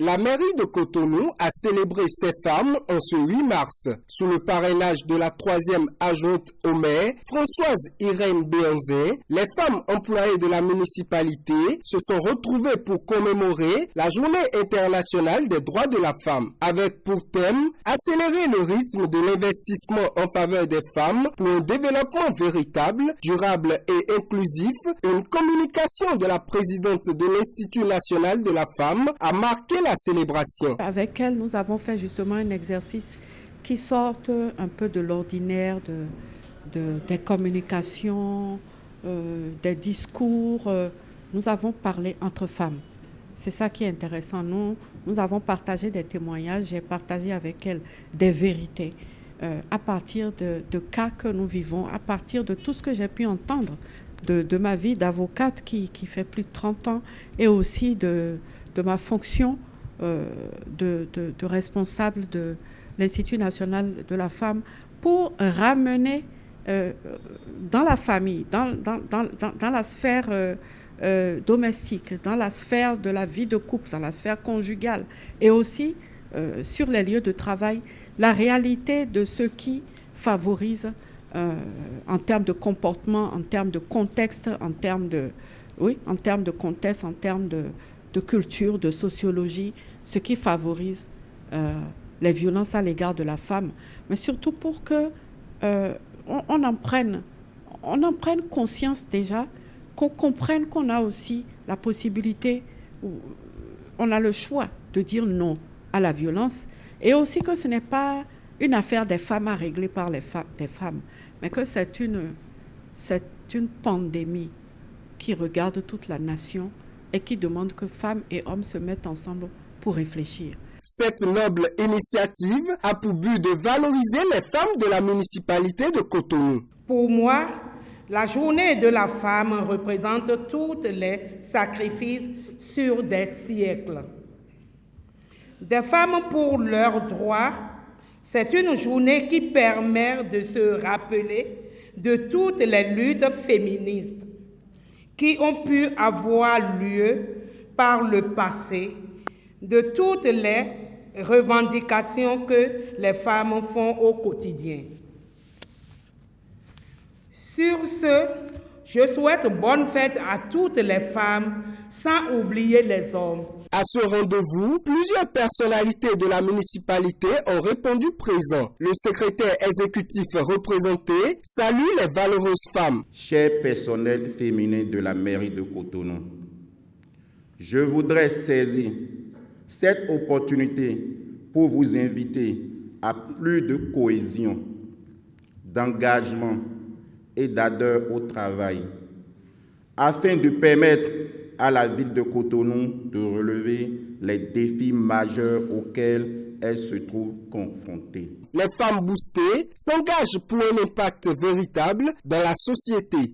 La mairie de Cotonou a célébré ses femmes en ce 8 mars. Sous le parrainage de la 3e adjointe au maire, Françoise Irène Béanzin, les femmes employées de la municipalité se sont retrouvées pour commémorer la Journée internationale des droits de la femme, avec pour thème accélérer le rythme de l'investissement en faveur des femmes pour un développement véritable, durable et inclusif. Une communication de la présidente de l'Institut national de la femme a marqué la célébration. Avec elle, nous avons fait justement un exercice qui sort un peu de l'ordinaire des communications, des discours. Nous avons parlé entre femmes. C'est ça qui est intéressant. Nous avons partagé des témoignages, j'ai partagé avec elle des vérités à partir de cas que nous vivons, à partir de tout ce que j'ai pu entendre de ma vie d'avocate qui fait plus de 30 ans et aussi de ma fonction de responsable de l'Institut national de la femme pour ramener dans la famille, dans la sphère domestique, dans la sphère de la vie de couple, dans la sphère conjugale et aussi sur les lieux de travail, la réalité de ce qui favorise en termes de comportement, en termes de contexte, en termes de culture, de sociologie, ce qui favorise les violences à l'égard de la femme, mais surtout pour que on en prenne conscience déjà, qu'on comprenne qu'on a aussi la possibilité, on a le choix de dire non à la violence, et aussi que ce n'est pas une affaire des femmes à régler par des femmes, mais que c'est une pandémie qui regarde toute la nation et qui demande que femmes et hommes se mettent ensemble pour réfléchir. Cette noble initiative a pour but de valoriser les femmes de la municipalité de Cotonou. Pour moi, la journée de la femme représente tous les sacrifices sur des siècles. Des femmes pour leurs droits, c'est une journée qui permet de se rappeler de toutes les luttes féministes qui ont pu avoir lieu par le passé, de toutes les revendications que les femmes font au quotidien. Sur ce, je souhaite bonne fête à toutes les femmes, sans oublier les hommes. À ce rendez-vous, plusieurs personnalités de la municipalité ont répondu présent. Le secrétaire exécutif représenté salue les valeureuses femmes. Chers personnels féminins de la mairie de Cotonou, je voudrais saisir cette opportunité pour vous inviter à plus de cohésion, d'engagement et d'ardeur au travail, afin de permettre à la ville de Cotonou de relever les défis majeurs auxquels elle se trouve confrontée. Les femmes boostées s'engagent pour un impact véritable dans la société.